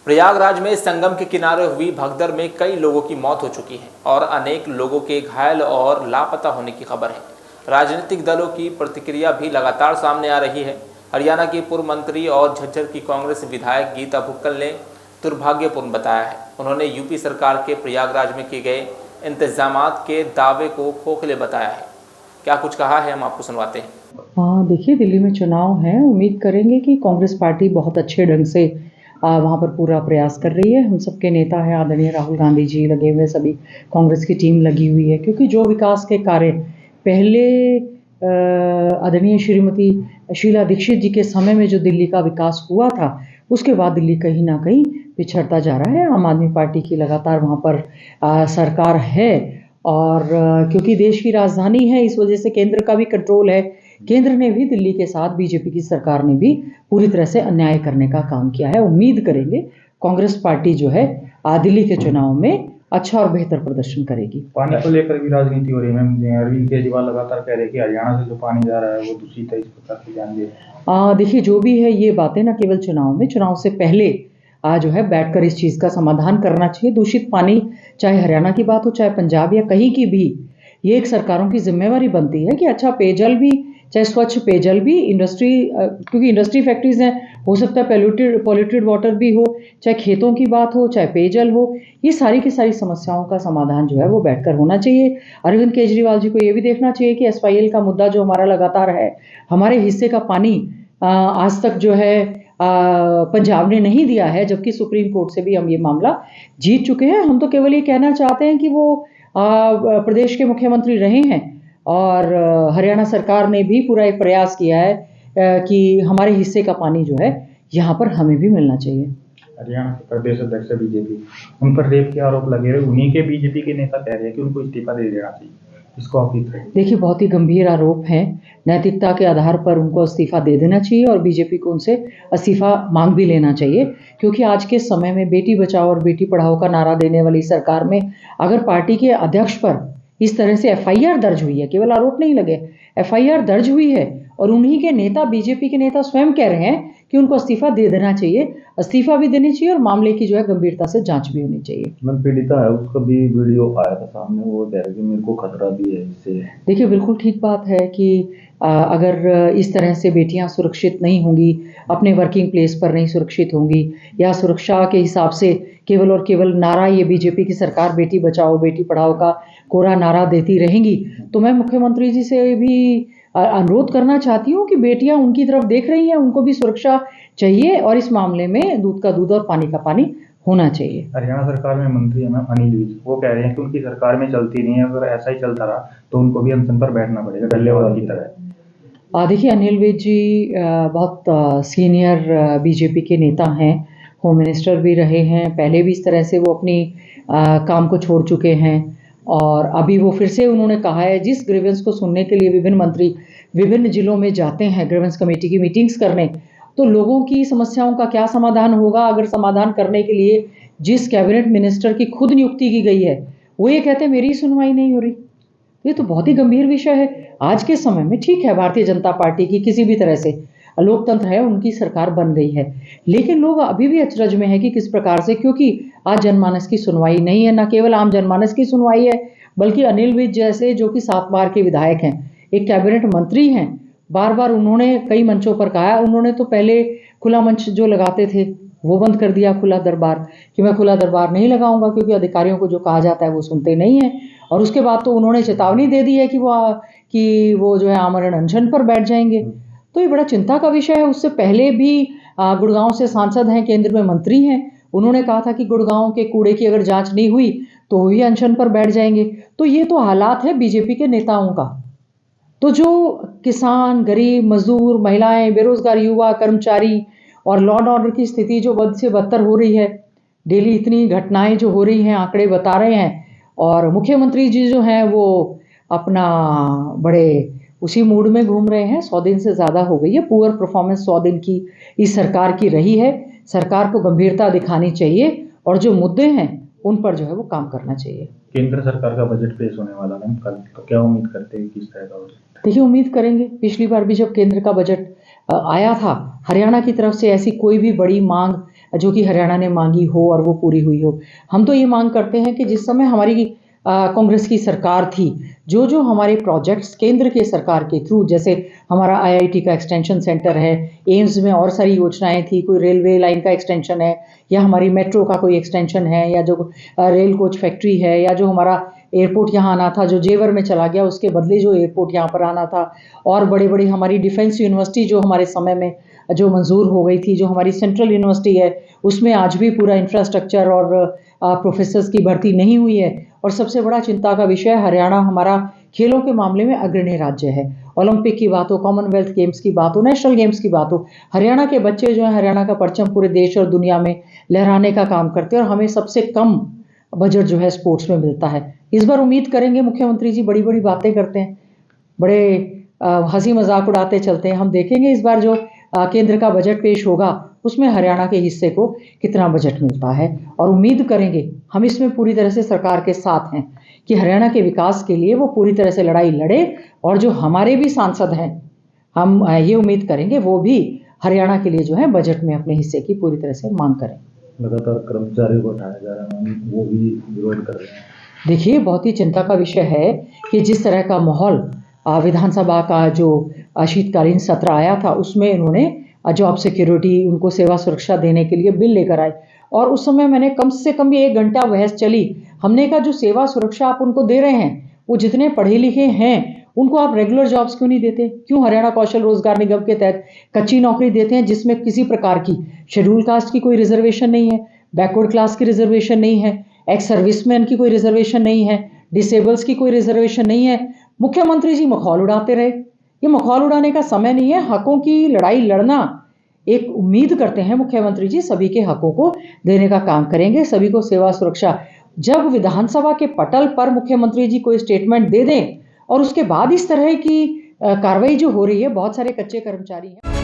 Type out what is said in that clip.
प्रयागराज में संगम के किनारे हुई भगदड़ में कई लोगों की मौत हो चुकी है और अनेक लोगों के घायल और लापता होने की खबर है। राजनीतिक दलों की प्रतिक्रिया भी लगातार सामने आ रही है। हरियाणा की पूर्व मंत्री और झज्जर की कांग्रेस विधायक गीता भुक्कल ने दुर्भाग्यपूर्ण बताया है। उन्होंने यूपी सरकार के प्रयागराज में किए गए इंतजामात के दावे को खोखले बताया है। क्या कुछ कहा है, हम आपको सुनवाते हैं। हाँ, देखिए, दिल्ली में चुनाव है। उम्मीद करेंगे कि कांग्रेस पार्टी बहुत अच्छे ढंग से वहाँ पर पूरा प्रयास कर रही है। हम सबके नेता हैं आदरणीय राहुल गांधी जी लगे हुए, सभी कांग्रेस की टीम लगी हुई है, क्योंकि जो विकास के कार्य पहले आदरणीय श्रीमती शीला दीक्षित जी के समय में जो दिल्ली का विकास हुआ था, उसके बाद दिल्ली कहीं ना कहीं पिछड़ता जा रहा है। आम आदमी पार्टी की लगातार वहाँ पर सरकार है और क्योंकि देश की राजधानी है, इस वजह से केंद्र का भी कंट्रोल है। केंद्र ने भी दिल्ली के साथ बीजेपी की सरकार ने भी पूरी तरह से अन्याय करने का काम किया है। उम्मीद करेंगे कांग्रेस पार्टी जो है दिल्ली के चुनाव में अच्छा और बेहतर प्रदर्शन करेगी। पानी को लेकर भी राजनीति हो रही है मैम। अरविंद केजरीवाल लगातार कह रहे हैं कि हरियाणा से जो पानी जा रहा है वो दूषित है, इस प्रकार की ध्यान दे। देखिए, जो भी है ये बातें ना केवल चुनाव में, चुनाव से पहले जो है बैठकर इस चीज़ का समाधान करना चाहिए। दूषित पानी, चाहे हरियाणा की बात हो चाहे पंजाब या कहीं की भी, ये एक सरकारों की जिम्मेवारी बनती है कि अच्छा पेयजल भी, चाहे स्वच्छ पेयजल भी, इंडस्ट्री क्योंकि इंडस्ट्री फैक्ट्रीज हैं, हो सकता है पॉल्यूटेड वाटर भी हो, चाहे खेतों की बात हो चाहे पेयजल हो, ये सारी की सारी समस्याओं का समाधान जो है वो बैठकर होना चाहिए। अरविंद केजरीवाल जी को ये भी देखना चाहिए कि SYL का मुद्दा जो हमारा लगातार है, हमारे हिस्से का पानी आज तक जो है पंजाब ने नहीं दिया है, जबकि सुप्रीम कोर्ट से भी हम ये मामला जीत चुके हैं। हम तो केवल ये कहना चाहते हैं कि वो प्रदेश के मुख्यमंत्री रहे हैं और हरियाणा सरकार ने भी पूरा एक प्रयास किया है कि हमारे हिस्से का पानी जो है यहाँ पर हमें भी मिलना चाहिए। हरियाणा के प्रदेश अध्यक्ष बीजेपी, उन पर रेप के आरोप लगे रहे, उन्हीं के बीजेपी के नेता कह रहे हैं कि उनको इस्तीफा दे देना चाहिए। इसको आप देखिए, बहुत ही गंभीर आरोप हैं। नैतिकता के आधार पर उनको इस्तीफा दे देना चाहिए और बीजेपी को उनसे इस्तीफा मांग भी लेना चाहिए, क्योंकि आज के समय में बेटी बचाओ और बेटी पढ़ाओ का नारा देने वाली सरकार में अगर पार्टी के अध्यक्ष पर इस तरह से FIR दर्ज हुई है, केवल आरोप नहीं लगे, FIR दर्ज हुई है और उन्हीं के नेता, बीजेपी के नेता स्वयं कह रहे हैं कि उनको इस्तीफा दे देना चाहिए, इस्तीफा भी देनी चाहिए और मामले की जो है गंभीरता से जांच भी होनी चाहिए। मैं पीड़िता है, उसका भी वीडियो आया था सामने, वो कह रहे कि मेरे को खतरा भी है इससे। देखिए, बिल्कुल ठीक बात है कि अगर इस तरह से बेटियां सुरक्षित नहीं होंगी, अपने वर्किंग प्लेस पर नहीं सुरक्षित होंगी, या सुरक्षा के हिसाब से केवल और केवल नारा ये बीजेपी की सरकार बेटी बचाओ बेटी पढ़ाओ का कोरा नारा देती रहेंगी, तो मैं मुख्यमंत्री जी से भी अनुरोध करना चाहती हूँ कि बेटियां उनकी तरफ देख रही हैं, उनको भी सुरक्षा चाहिए और इस मामले में दूध का दूध और पानी का पानी होना चाहिए। हरियाणा सरकार में मंत्री है मैम अनिल विज, वो कह रहे हैं कि उनकी सरकार में चलती नहीं है, अगर ऐसा ही चलता रहा तो उनको भी अनशन पर बैठना पड़ेगा डल्लेवाला की तरह। देखिए, अनिल विज जी बहुत सीनियर बीजेपी के नेता हैं, होम मिनिस्टर भी रहे हैं, पहले भी इस तरह से वो अपनी काम को छोड़ चुके हैं और अभी वो फिर से उन्होंने कहा है, जिस ग्रीवेंस को सुनने के लिए विभिन्न मंत्री विभिन्न जिलों में जाते हैं ग्रीवेंस कमेटी की मीटिंग्स करने, तो लोगों की समस्याओं का क्या समाधान होगा अगर समाधान करने के लिए जिस कैबिनेट मिनिस्टर की खुद नियुक्ति की गई है वो ये कहते हैं मेरी सुनवाई नहीं हो रही। ये तो बहुत ही गंभीर विषय है। आज के समय में ठीक है, भारतीय जनता पार्टी की किसी भी तरह से लोकतंत्र है, उनकी सरकार बन गई है, लेकिन लोग अभी भी अचरज में है कि किस प्रकार से, क्योंकि आज जनमानस की सुनवाई नहीं है, न केवल आम जनमानस की सुनवाई है, बल्कि अनिल विज जैसे जो कि 7 बार के विधायक हैं, एक कैबिनेट मंत्री हैं, बार बार उन्होंने कई मंचों पर कहा है, उन्होंने तो पहले खुला मंच जो लगाते थे वो बंद कर दिया, खुला दरबार, कि मैं खुला दरबार नहीं लगाऊंगा क्योंकि अधिकारियों को जो कहा जाता है वो सुनते नहीं है। और उसके बाद तो उन्होंने चेतावनी दे दी है कि वो जो है आमरण अनशन पर बैठ जाएंगे। तो ये बड़ा चिंता का विषय है। उससे पहले भी गुड़गांव से सांसद हैं, केंद्र में मंत्री हैं, उन्होंने कहा था कि गुड़गांव के कूड़े की अगर जांच नहीं हुई तो वो भी अनशन पर बैठ जाएंगे। तो ये तो हालात है बीजेपी के नेताओं का। तो जो किसान, गरीब, मजदूर, महिलाएं, बेरोजगार युवा, कर्मचारी और लॉ एंड ऑर्डर की स्थिति जो बद से बदतर हो रही है, डेली इतनी घटनाएं जो हो रही हैं, आंकड़े बता रहे हैं, और मुख्यमंत्री जी जो हैं वो अपना बड़े उसी मूड में घूम रहे हैं। 100 दिन से ज़्यादा हो गई है, पुअर परफॉर्मेंस 100 दिन की इस सरकार की रही है। सरकार को गंभीरता दिखानी चाहिए और जो मुद्दे हैं उन पर जो है वो काम करना चाहिए। केंद्र सरकार का बजट पेश होने वाला है कल, तो क्या उम्मीद करते हैं किस तरह का बजट? देखिए, उम्मीद करेंगे, पिछली बार भी जब केंद्र का बजट आया था, हरियाणा की तरफ से ऐसी कोई भी बड़ी मांग जो कि हरियाणा ने मांगी हो और वो पूरी हुई हो। हम तो ये मांग करते हैं कि जिस समय हमारी कांग्रेस की सरकार थी, जो जो हमारे प्रोजेक्ट्स केंद्र के सरकार के थ्रू, जैसे हमारा आईआईटी का एक्सटेंशन सेंटर है, एम्स में और सारी योजनाएं थी, कोई रेलवे लाइन का एक्सटेंशन है, या हमारी मेट्रो का कोई एक्सटेंशन है, या जो रेल कोच फैक्ट्री है, या जो हमारा एयरपोर्ट यहाँ आना था जो जेवर में चला गया, उसके बदले जो एयरपोर्ट यहाँ पर आना था, और बड़ी बड़ी हमारी डिफेंस यूनिवर्सिटी जो हमारे समय में जो मंजूर हो गई थी, जो हमारी सेंट्रल यूनिवर्सिटी है, उसमें आज भी पूरा इंफ्रास्ट्रक्चर और प्रोफेसर्स की भर्ती नहीं हुई है। और सबसे बड़ा चिंता का विषय, हरियाणा हमारा खेलों के मामले में अग्रणी राज्य है। ओलंपिक की बात हो, कॉमनवेल्थ गेम्स की बात हो, नेशनल गेम्स की बात हो, हरियाणा के बच्चे जो हैं हरियाणा का परचम पूरे देश और दुनिया में लहराने का काम करते हैं, और हमें सबसे कम बजट जो है स्पोर्ट्स में मिलता है। इस बार उम्मीद करेंगे, मुख्यमंत्री जी बड़ी बड़ी बातें करते हैं, बड़े हंसी मजाक उड़ाते चलते हैं, हम देखेंगे इस बार जो केंद्र का बजट पेश होगा उसमें हरियाणा के हिस्से को कितना बजट मिलता है। और उम्मीद करेंगे, हम इसमें पूरी तरह से सरकार के साथ हैं कि हरियाणा के विकास के लिए वो पूरी तरह से लड़ाई लड़े, और जो हमारे भी सांसद हैं, हम ये उम्मीद करेंगे वो भी हरियाणा के लिए जो है बजट में अपने हिस्से की पूरी तरह से मांग करें। लगातार कर्मचारियों को हटाया जा रहा है, वो भी विरोध कर रहे हैं। देखिए, बहुत ही चिंता का विषय है कि जिस तरह का माहौल विधानसभा का जो शीतकालीन सत्र आया था, उसमें इन्होंने जॉब सिक्योरिटी, उनको सेवा सुरक्षा देने के लिए बिल लेकर आए, और उस समय मैंने कम से कम ये 1 घंटा बहस चली। हमने कहा जो सेवा सुरक्षा आप उनको दे रहे हैं, वो जितने पढ़े लिखे हैं उनको आप रेगुलर जॉब्स क्यों नहीं देते? क्यों हरियाणा कौशल रोजगार निगम के तहत कच्ची नौकरी देते हैं जिसमें किसी प्रकार की शेड्यूल कास्ट की कोई रिजर्वेशन नहीं है, बैकवर्ड क्लास की रिजर्वेशन नहीं है, एक्स सर्विसमैन की कोई रिजर्वेशन नहीं है, डिसेबल्स की कोई रिजर्वेशन नहीं है। मुख्यमंत्री जी मखौल उड़ाते रहे। ये मखौल उड़ाने का समय नहीं है, हकों की लड़ाई लड़ना। एक उम्मीद करते हैं मुख्यमंत्री जी सभी के हकों को देने का काम करेंगे, सभी को सेवा सुरक्षा। जब विधानसभा के पटल पर मुख्यमंत्री जी कोई स्टेटमेंट दे दें और उसके बाद इस तरह की कार्रवाई जो हो रही है, बहुत सारे कच्चे कर्मचारी हैं।